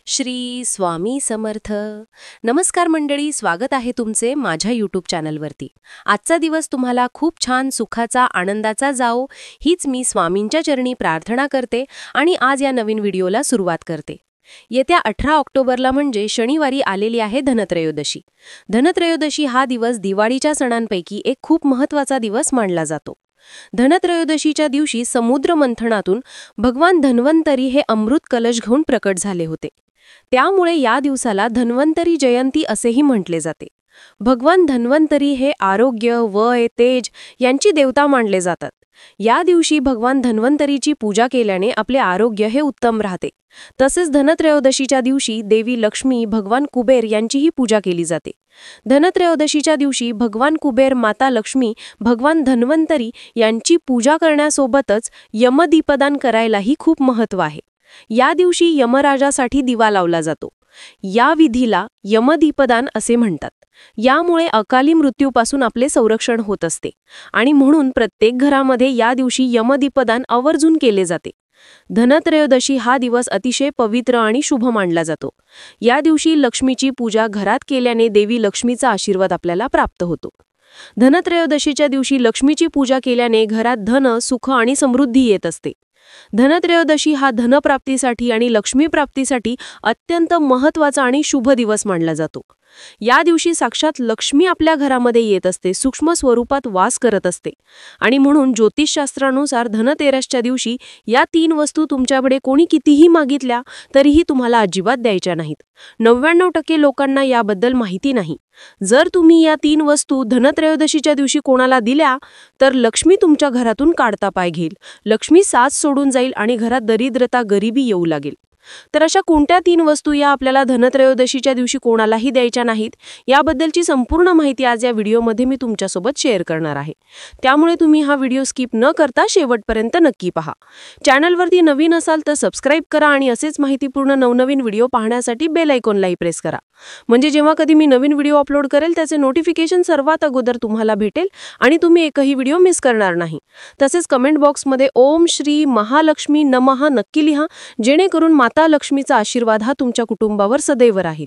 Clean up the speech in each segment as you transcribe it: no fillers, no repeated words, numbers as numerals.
श्री स्वामी समर्थ. नमस्कार मंडळी, स्वागत आहे तुमचे माझ्या यूट्यूब चॅनलवरती. आजचा दिवस तुम्हाला खूप छान सुखाचा आनंदाचा जाओ हीच मी स्वामींच्या चरणी प्रार्थना करते आणि आज या नवीन व्हिडिओला सुरुवात करते. येत्या 18 ऑक्टोबरला म्हणजे शनिवारी आलेली आहे धनत्रयोदशी. धनत्रयोदशी हा दिवस दिवाळीच्या सणांपैकी एक खूप महत्त्वाचा दिवस मानला जातो. धनत्रयोदशीच्या दिवशी समुद्र मंथनातून भगवान धन्वंतरी हे अमृत कलश घेऊन प्रकट झाले होते. त्यामुळे या दिवसाला धन्वंतरी जयंती असेही म्हटले जाते. भगवान धन्वंतरी हे आरोग्य, वय, तेज यांची देवता मानले जातात. या दिवशी भगवान धन्वंतरीची पूजा केल्याने आपले आरोग्य हे उत्तम राहते. तसेच धनत्रयोदशीच्या दिवशी देवी लक्ष्मी, भगवान कुबेर यांचीही पूजा केली जाते. धनत्रयोदशीच्या दिवशी भगवान कुबेर, माता लक्ष्मी, भगवान धन्वंतरी यांची पूजा करण्यासोबतच यमदीपदान करायलाही खूप महत्त्व आहे. या दिवशी यमराजासाठी दिवा लावला जातो. या विधीला यमदीपदान असे म्हणतात. यामुळे अकाली मृत्यूपासून आपले संरक्षण होत असते आणि म्हणून प्रत्येक घरामध्ये या दिवशी यमदीपदान आवर्जून केले जाते. धनत्रयोदशी हा दिवस अतिशय पवित्र आणि शुभ मानला जातो. या दिवशी लक्ष्मीची पूजा घरात केल्याने देवी लक्ष्मीचा आशीर्वाद आपल्याला प्राप्त होतो. धनत्रयोदशीच्या दिवशी लक्ष्मीची पूजा केल्याने घरात धन, सुख आणि समृद्धी येत असते. धनत्रयोदशी हा धनप्राप्तीसाठी आणि लक्ष्मीप्राप्तीसाठी अत्यंत महत्त्वाचा आणि शुभ दिवस मानला जातो. या दिवशी साक्षात लक्ष्मी आपल्या घरामध्ये येत असते, सूक्ष्म स्वरूपात वास करत असते आणि म्हणून ज्योतिषशास्त्रानुसार धनतेरसच्या दिवशी या 3 वस्तू तुमच्याकडे कोणी कितीही मागितल्या तरीही तुम्हाला अजिबात द्यायच्या नाहीत. 99% लोकांना याबद्दल माहिती नाही. जर तुम्ही या 3 वस्तू धनत्रयोदशीच्या दिवशी कोणाला दिल्या तर लक्ष्मी तुमच्या घरातून काढता पाय घेईल, लक्ष्मी साथ सोडून जाईल आणि घरात दरिद्रता, गरिबी येऊ लागेल. तर अशा कोणत्या 3 वस्तू या आपल्याला धनत्रयोदशीच्या दिवशी कोणालाही द्यायच्या नाहीत याबद्दलची संपूर्ण माहिती आज या व्हिडिओमध्ये मी तुमच्यासोबत शेअर करणार आहे. त्यामुळे तुम्ही हा व्हिडिओ स्किप न करता शेवटपर्यंत नक्की पहा. चॅनलवरती नवीन असाल तर सबस्क्राईब करा आणि असेच माहितीपूर्ण नवनवीन व्हिडिओ पाहण्यासाठी बेल आयकॉनलाही प्रेस करा. म्हणजे जेव्हा कधी मी नवीन व्हिडिओ अपलोड करेल त्याचे नोटिफिकेशन सर्वात अगोदर तुम्हाला भेटेल आणि तुम्ही एकही व्हिडिओ मिस करणार नाही. तसेच कमेंट बॉक्समध्ये ओम श्री महालक्ष्मी नमः नक्की लिहा, जेणेकरून माता लक्ष्मीचा आशीर्वाद हा तुमच्या कुटुंबावर सदैव राहील.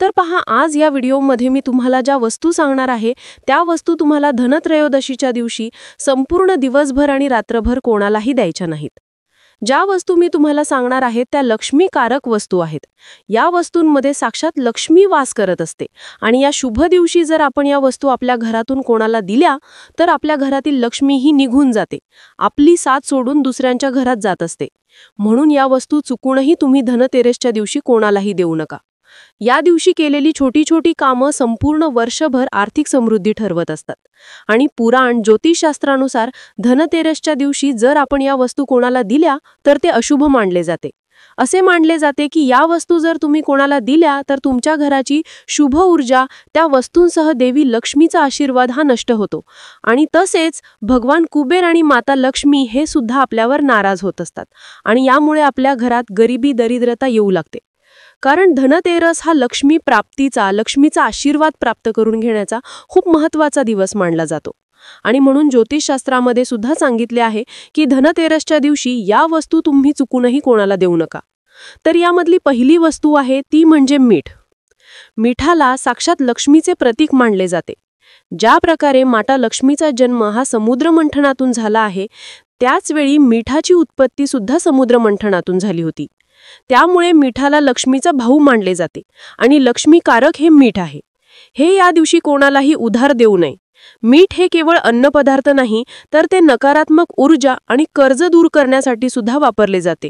तर पहा, आज या व्हिडिओमध्ये मी तुम्हाला ज्या वस्तू सांगणार आहे त्या वस्तू तुम्हाला धनत्रयोदशीच्या दिवशी संपूर्ण दिवसभर आणि रात्रभर कोणालाही द्यायच्या नाहीत. ज्या वस्तू मी तुम्हाला सांगणार आहे त्या लक्ष्मीकारक वस्तू आहेत. या वस्तूंमध्ये साक्षात लक्ष्मी वास करत असते आणि या शुभ दिवशी जर आपण या वस्तू आपल्या घरातून कोणाला दिल्या तर आपल्या घरातील लक्ष्मी ही निघून जाते, आपली साथ सोडून दुसऱ्यांच्या घरात जात असते. म्हणून या वस्तू चुकूनही तुम्ही धनतेरसच्या दिवशी कोणालाही देऊ नका. या दिवशी केलेली छोटी छोटी कामं संपूर्ण वर्षभर आर्थिक समृद्धी ठरवत असतात आणि पुराण ज्योतिषशास्त्रानुसार धनतेरसच्या दिवशी जर आपण या वस्तू कोणाला दिल्या तर ते अशुभ मानले जाते. असे मानले जाते की या वस्तू जर तुम्ही कोणाला दिल्या तर तुमच्या घराची शुभ ऊर्जा, त्या वस्तूंसह देवी लक्ष्मीचा आशीर्वाद हा नष्ट होतो आणि तसेच भगवान कुबेर आणि माता लक्ष्मी हे सुद्धा आपल्यावर नाराज होत असतात आणि यामुळे आपल्या घरात गरिबी, दरिद्रता येऊ लागते. कारण धनतेरस हा लक्ष्मी प्राप्तीचा, लक्ष्मीचा आशीर्वाद प्राप्त करून घेण्याचा खूप महत्त्वाचा दिवस मानला जातो आणि म्हणून ज्योतिषशास्त्रामध्ये सुद्धा सांगितले आहे की धनतेरसच्या दिवशी या वस्तू तुम्ही चुकूनही कोणाला देऊ नका. तर यामधली पहिली वस्तू आहे ती म्हणजे मीठ. मिठाला साक्षात लक्ष्मीचे प्रतीक मानले जाते. ज्या प्रकारे माता लक्ष्मीचा जन्म हा समुद्रमंथनातून झाला आहे त्याच वेळी मिठाची उत्पत्ती सुद्धा समुद्रमंथनातून झाली होती. त्यामुळे मिठाला लक्ष्मीचा भाऊ मानले जाते आणि लक्ष्मीकारक हे मीठ आहे. हे या दिवशी कोणालाही उधार देऊ नये. मीठ हे केवळ अन्नपदार्थ नाही तर ते नकारात्मक ऊर्जा आणि कर्ज दूर करण्यासाठी सुद्धा वापरले जाते.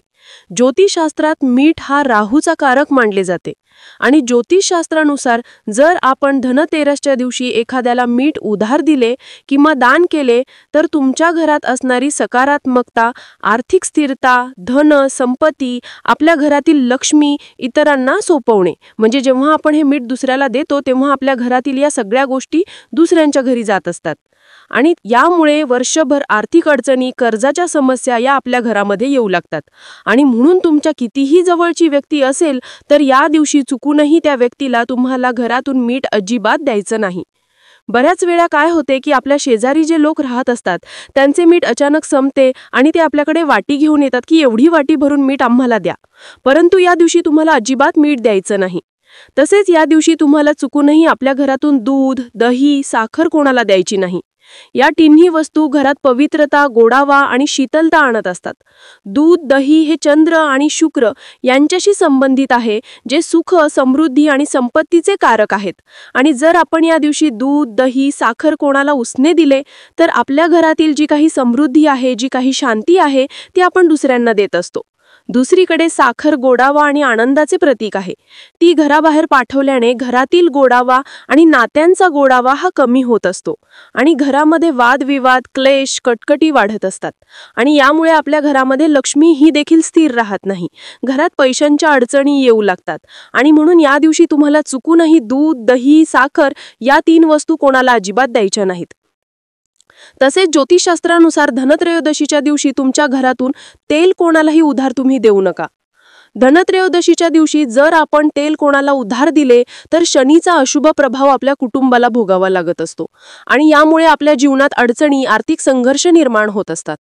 ज्योतिषशास्त्रात मीठ हा राहूचा कारक मानले जाते आणि ज्योतिषशास्त्रानुसार जर आपण धनतेरसच्या दिवशी एखाद्याला मीठ उधार दिले किंवा दान केले तर तुमच्या घरात असणारी सकारात्मकता, आर्थिक स्थिरता, धन, संपत्ती, आपल्या घरातील लक्ष्मी इतरांना सोपवणे, म्हणजे जेव्हा आपण हे मीठ दुसऱ्याला देतो तेव्हा आपल्या घरातील या सगळ्या गोष्टी दुसऱ्यांच्या घरी जात असतात आणि यामुळे वर्षभर आर्थिक अडचणी, कर्जाच्या समस्या या आपल्या घरामध्ये येऊ लागतात आणि म्हणून तुमच्या कितीही जवळची व्यक्ती असेल तर या दिवशी चुकूनही त्या व्यक्तीला तुम्हाला घरातून मीठ अजिबात द्यायचं नाही. बऱ्याच वेळा काय होते की आपल्या शेजारी जे लोक राहत असतात त्यांचे मीठ अचानक संपते आणि ते आपल्याकडे वाटी घेऊन येतात की एवढी वाटी भरून मीठ आम्हाला द्या. परंतु या दिवशी तुम्हाला अजिबात मीठ द्यायचं नाही. तसेच या दिवशी तुम्हाला चुकूनही आपल्या घरातून दूध, दही, साखर कोणाला द्यायची नाही. या तिन्ही वस्तू घरात पवित्रता, गोडावा आणि शीतलता आणत असतात. दूध, दही हे चंद्र आणि शुक्र यांच्याशी संबंधित आहे, जे सुख, समृद्धी आणि संपत्तीचे कारक आहेत. आणि जर आपण या दिवशी दूध, दही, साखर कोणाला उसने दिले तर आपल्या घरातील जी काही समृद्धी आहे, जी काही शांती आहे, ती आपण दुसऱ्यांना देत असतो. दुसरीकडे साखर गोडावा आणि आनंदाचे प्रतीक आहे. ती घराबाहेर पाठवल्याने घरातील गोडावा आणि नात्यांचा गोडावा हा कमी होत असतो आणि घरामध्ये वादविवाद, क्लेश, कटकटी वाढत असतात. आणि यामुळे आपल्या घरामध्ये लक्ष्मी ही देखील स्थिर राहत नाही. घरात पैशांच्या अडचणी येऊ लागतात. आणि म्हणून या दिवशी तुम्हाला चुकूनही दूध, दही, साखर या 3 वस्तू कोणाला अजिबात द्यायच्या नाहीत. तसेच ज्योतिषशास्त्रानुसार धनत्रयोदशीच्या दिवशी तुमच्या घरातून तेल कोणालाही उधार तुम्ही देऊ नका. धनत्रयोदशीच्या दिवशी जर आपण तेल कोणाला उधार दिले तर शनीचा अशुभ प्रभाव आपल्या कुटुंबाला भोगावा लागत असतो आणि यामुळे आपल्या जीवनात अडचणी, आर्थिक संघर्ष निर्माण होत असतात.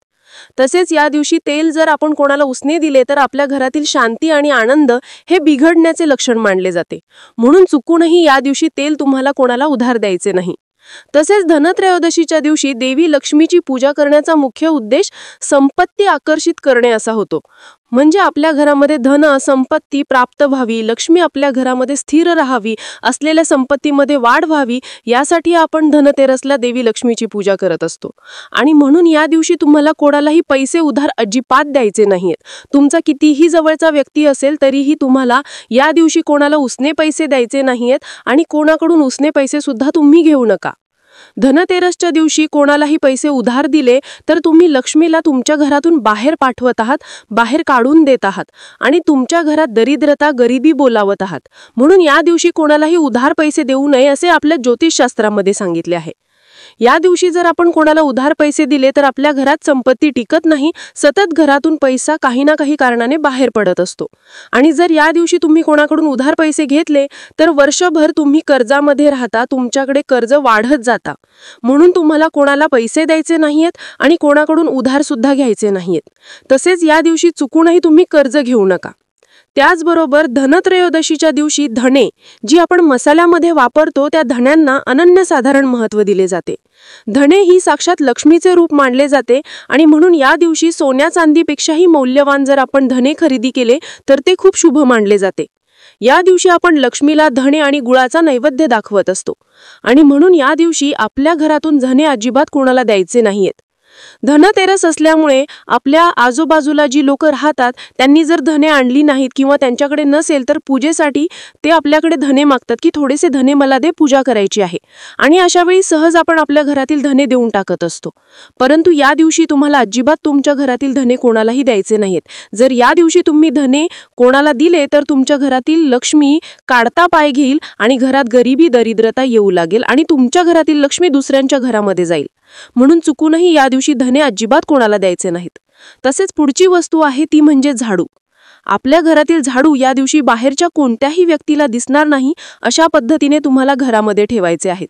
तसेच या दिवशी तेल जर आपण कोणाला उसने दिले तर आपल्या घरातील शांती आणि आनंद हे बिघडण्याचे लक्षण मानले जाते. म्हणून चुकूनही या दिवशी तेल तुम्हाला कोणाला उधार द्यायचे नाही. तसेच धनत्रयोदशीच्या दिवशी देवी लक्ष्मीची पूजा करण्याचा मुख्य उद्देश संपत्ती आकर्षित करणे असा होतो. म्हणजे आपल्या घरामध्ये धन, संपत्ती प्राप्त व्हावी, लक्ष्मी आपल्या घरामध्ये स्थिर राहावी, असलेल्या संपत्तीमध्ये वाढ व्हावी, यासाठी आपण धनतेरसला देवी लक्ष्मीची पूजा करत असतो. आणि म्हणून या दिवशी तुम्हाला कोणालाही पैसे उधार अजिबात द्यायचे नाहीत. तुमचा कितीही जवळचा व्यक्ती असेल तरीही तुम्हाला या दिवशी कोणाला उसने पैसे द्यायचे नाहीत आणि कोणाकडून उसने पैसे सुद्धा तुम्ही घेऊ नका. धनतेरसच्या दिवशी कोणालाही पैसे उधार दिले तर तुम्ही लक्ष्मीला तुमच्या घरातून बाहेर पाठवत आहात, बाहेर काढून देत आहात आणि तुमच्या घरात दरिद्रता, गरिबी बोलावत आहात. म्हणून या दिवशी कोणालाही उधार पैसे देऊ नये असे आपल्या ज्योतिषशास्त्रामध्ये सांगितले आहे. या दिवशी जर आपण कोणाला उधार पैसे दिले तर आपल्या घरात संपत्ती टिकत नाही, सतत घरातून पैसा काही ना काही कारणाने बाहेर पडत असतो. आणि जर या दिवशी तुम्ही कोणाकडून उधार पैसे घेतले तर वर्षभर तुम्ही कर्जामध्ये राहता, तुमच्याकडे कर्ज वाढत जाता. म्हणून तुम्हाला कोणाला पैसे द्यायचे नाहीत आणि कोणाकडून उधार सुद्धा घ्यायचे नाहीत. तसेच या दिवशी चुकूनही तुम्ही कर्ज घेऊ नका. त्याचबरोबर धनत्रयोदशीच्या दिवशी धणे, जी आपण मसाल्यामध्ये वापरतो, त्या धण्यांना अनन्यसाधारण महत्त्व दिले जाते. धणे ही साक्षात लक्ष्मीचे रूप मानले जाते आणि म्हणून या दिवशी सोन्या चांदीपेक्षाही मौल्यवान जर आपण धणे खरेदी केले तर ते खूप शुभ मानले जाते. या दिवशी आपण लक्ष्मीला धणे आणि गुळाचा नैवेद्य दाखवत असतो आणि म्हणून या दिवशी आपल्या घरातून धणे अजिबात कोणाला द्यायचे नाहीत. धनतेरस असल्यामुळे आपल्या आजूबाजूला जी लोक राहतात त्यांनी जर धने आणली नाहीत किंवा त्यांच्याकडे नसेल तर पूजेसाठी ते आपल्याकडे धने मागतात की थोडेसे धने मला दे, पूजा करायची आहे. आणि अशा वेळी सहज आपण आपल्या घरातील धने देऊन टाकत असतो. परंतु या दिवशी तुम्हाला अजिबात तुमच्या घरातील धने कोणालाही द्यायचे नाहीत. जर या दिवशी तुम्ही धने कोणाला दिले तर तुमच्या घरातील लक्ष्मी काढता पाय घेईल आणि घरात गरिबी, दरिद्रता येऊ लागेल आणि तुमच्या घरातील लक्ष्मी दुसऱ्यांच्या घरामध्ये जाईल. म्हणून चुकूनही या दिवशी धने अजिबात कोणाला द्यायचे नाहीत. तसेच पुढची वस्तू आहे ती म्हणजे झाडू. आपल्या घरातील झाडू या दिवशी बाहेरच्या कोणत्याही व्यक्तीला दिसणार नाही अशा पद्धतीने तुम्हाला घरामध्ये ठेवायचे आहेत,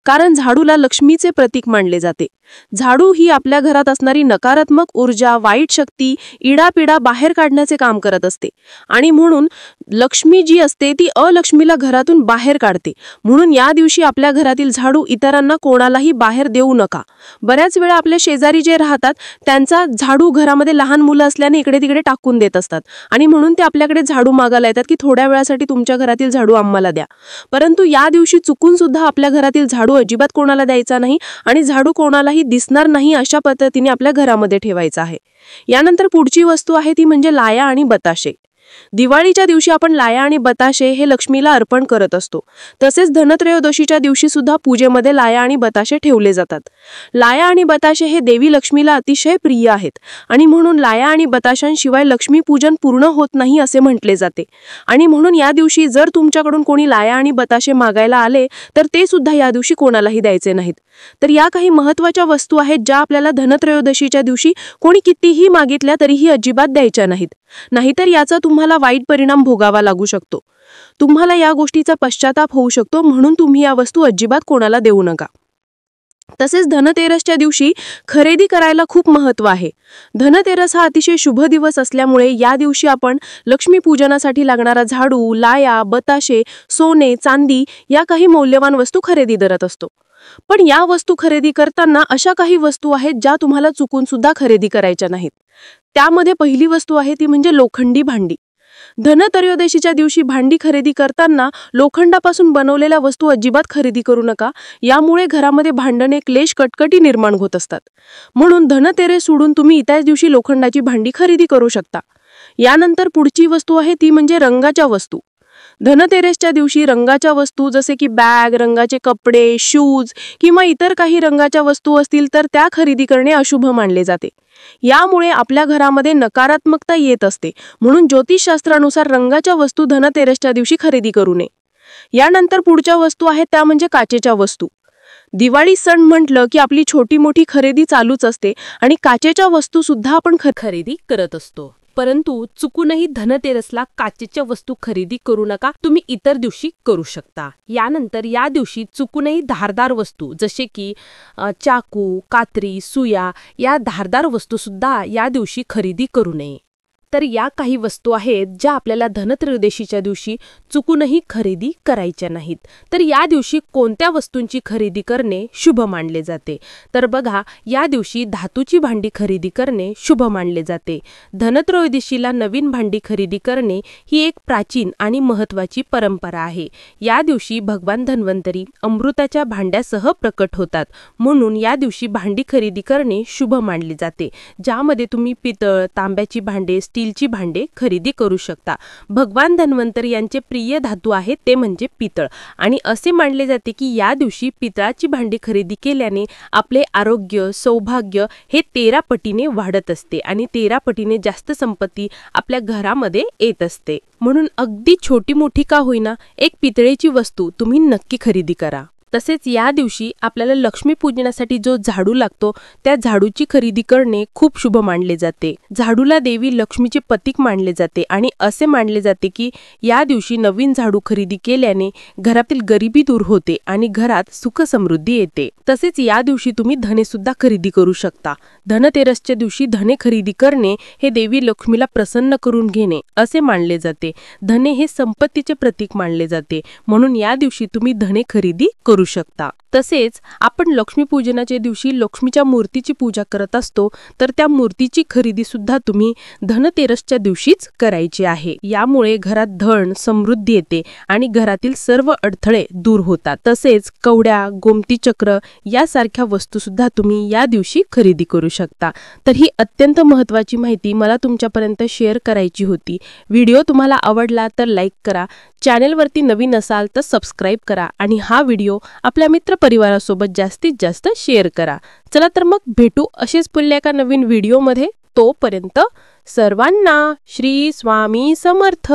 कारण झाडूला लक्ष्मीचे प्रतीक मानले जाते. झाडू ही आपल्या घरात असणारी नकारात्मक ऊर्जा, वाईट शक्ती, इडापिडा बाहेर काढण्याचे काम करत असते आणि म्हणून लक्ष्मी जी असते ती अलक्ष्मीला घरातून बाहेर काढते. म्हणून या दिवशी आपल्या घरातील झाडू इतरांना कोणालाही बाहेर देऊ नका. बऱ्याच वेळा आपल्या शेजारी जे राहतात त्यांचा झाडू घरामध्ये लहान मुलं असल्याने इकडे तिकडे टाकून देत असतात आणि म्हणून ते आपल्याकडे झाडू मागायला येतात की थोड्या वेळासाठी तुमच्या घरातील झाडू आम्हाला द्या. परंतु या दिवशी चुकून सुद्धा आपल्या घरातील झाडू अजिबात कोणाला द्यायचा नाही आणि झाडू कोणालाही दिसणार नाही अशा पद्धतीने आपल्या घरामध्ये ठेवायचा आहे. यानंतर पुढची वस्तू आहे ती म्हणजे लाया आणि बताशे. दिवाळीच्या दिवशी आपण लाया आणि बताशे हे लक्ष्मीला अर्पण करत असतो. तसेच धनत्रयोदशीच्या दिवशी सुद्धा पूजेमध्ये लाया आणि बताशे ठेवले जातात. लाया आणि बताशे हे देवी लक्ष्मीला अतिशय प्रिय आहेत आणि म्हणून लाया आणि बताशांशिवाय लक्ष्मी पूजन पूर्ण होत नाही असे म्हटले जाते. आणि म्हणून या दिवशी जर तुमच्याकडून कोणी लाया आणि बताशे मागायला आले तर ते सुद्धा या दिवशी कोणालाही द्यायचे नाहीत. तर या काही महत्त्वाच्या वस्तू आहेत ज्या आपल्याला धनत्रयोदशीच्या दिवशी कोणी कितीही मागितल्या तरीही अजिबात द्यायच्या नाहीत. नाहीतर याचा तुम्हाला तुम्हाला वाईट परिणाम भोगावा लागू शकतो. तुम्हाला या गोष्टीचा पश्चाताप होऊ शकतो, म्हणून तुम्ही या वस्तू अजिबात कोणाला देऊ नका. तसेच धनतेरसच्या दिवशी खरेदी करायला खूप महत्त्व आहे. धनतेरस हा अतिशय शुभ दिवस असल्यामुळे या दिवशी आपण लक्ष्मी पूजनासाठी लागणारा झाडू, लाया, बताशे, सोने, चांदी या काही मौल्यवान वस्तू खरेदी करत असतो. पण या वस्तू खरेदी करताना अशा काही वस्तू आहेत ज्या तुम्हाला चुकून सुद्धा खरेदी करायच्या नाहीत. त्यामध्ये पहिली वस्तू आहे ती म्हणजे लोखंडी भांडी. धनत्रयोदशीच्या दिवशी भांडी खरेदी करताना लोखंडापासून बनवलेल्या वस्तू अजिबात खरेदी करू नका. यामुळे घरामध्ये भांडणे, क्लेश, कटकटी निर्माण होत असतात. म्हणून धनतेरस सोडून तुम्ही त्याच दिवशी लोखंडाची भांडी खरेदी करू शकता. यानंतर पुढची वस्तू आहे ती म्हणजे रंगाच्या वस्तू. धनतेरसच्या दिवशी रंगाच्या वस्तू जसे की बॅग, रंगाचे कपडे, शूज किंवा इतर काही रंगाच्या वस्तू असतील तर त्या खरेदी करणे अशुभ मानले जाते. यामुळे आपल्या घरामध्ये नकारात्मकता येत असते. म्हणून ज्योतिषशास्त्रानुसार रंगाच्या वस्तू धनतेरसच्या दिवशी खरेदी करू नये. यानंतर पुढच्या वस्तू आहेत त्या म्हणजे काचेच्या वस्तू. दिवाळी सण म्हटलं की आपली छोटी मोठी खरेदी चालूच असते आणि काचेच्या वस्तू सुद्धा आपण खरेदी करत असतो. परंतु चुकूनही धनतेरसला काचेच्या वस्तू खरेदी करू नका. तुम्ही इतर दिवशी करू शकता. यानंतर या दिवशी चुकूनही धारदार वस्तू जसे की चाकू, कात्री, सुया या धारदार वस्तू सुद्धा या दिवशी खरेदी करू नये. तर या काही वस्तू आहेत ज्या आपल्याला धनत्रयोदशीच्या दिवशी चुकूनही खरेदी करायच्या नाहीत. तर या दिवशी कोणत्या वस्तूंची खरेदी करणे शुभ मानले जाते? तर बघा, या दिवशी धातूची भांडी खरेदी करणे शुभ मानले जाते. धनत्रयोदशीला नवीन भांडी खरेदी करणे ही एक प्राचीन आणि महत्त्वाची परंपरा आहे. या दिवशी भगवान धन्वंतरी अमृताच्या भांड्यासह प्रकट होतात. म्हणून या दिवशी भांडी खरेदी करणे शुभ मानले जाते, ज्यामध्ये तुम्ही पितळ, तांब्याची भांडे, स्टीलची भांडे खरेदी करू शकता. भगवान धन्वंतरी यांचे प्रिय धातू आहे ते म्हणजे पितळ आणि असे मानले जाते की या दिवशी पितळाची भांडी खरेदी केल्याने आपले आरोग्य, सौभाग्य हे 13 पटीने वाढत असते आणि 13 पटीने जास्त संपत्ती आपल्या घरामध्ये येत असते. म्हणून अगदी छोटी मोठी का होईना एक पितळेची वस्तू तुम्ही नक्की खरेदी करा. तसेच या दिवशी आपल्याला लक्ष्मी पूजनासाठी जो झाडू लागतो त्या झाडूची खरेदी करणे खूप शुभ मानले जाते. झाडूला देवी लक्ष्मीचे प्रतीक मानले जाते आणि असे मानले जाते की या दिवशी नवीन झाडू खरेदी केल्याने घरातील गरिबी दूर होते आणि घरात सुख समृद्धी येते. तसेच या दिवशी तुम्ही धने सुद्धा खरेदी करू शकता. धनतेरसच्या दिवशी धने खरेदी करणे हे देवी लक्ष्मीला प्रसन्न करून घेणे असे मानले जाते. धने हे संपत्तीचे प्रतीक मानले जाते, म्हणून या दिवशी तुम्ही धने खरेदी करू शकता. तसेच आपण लक्ष्मीपूजनाच्या दिवशी लक्ष्मीच्या मूर्तीची पूजा करत असतो, तर त्या मूर्तीची खरेदी सुद्धा तुम्ही धनतेरसच्या दिवशीच करायची आहे. यामुळे घरात धन, समृद्धी येते आणि घरातील सर्व अडथळे दूर होतात. तसेच कवड्या, गोमती चक्र यासारख्या वस्तू सुद्धा तुम्ही या दिवशी खरेदी करू शकता. तर ही अत्यंत महत्त्वाची माहिती मला तुमच्यापर्यंत शेअर करायची होती. व्हिडिओ तुम्हाला आवडला तर लाईक करा, चॅनेलवरती नवीन असाल तर सबस्क्राईब करा आणि हा व्हिडिओ आपल्या मित्रपरिवारासोबत जास्तीत जास्त शेअर करा. चला तर मग भेटू असेच पुढल्या एका नवीन व्हिडिओमध्ये. तोपर्यंत सर्वांना श्री स्वामी समर्थ.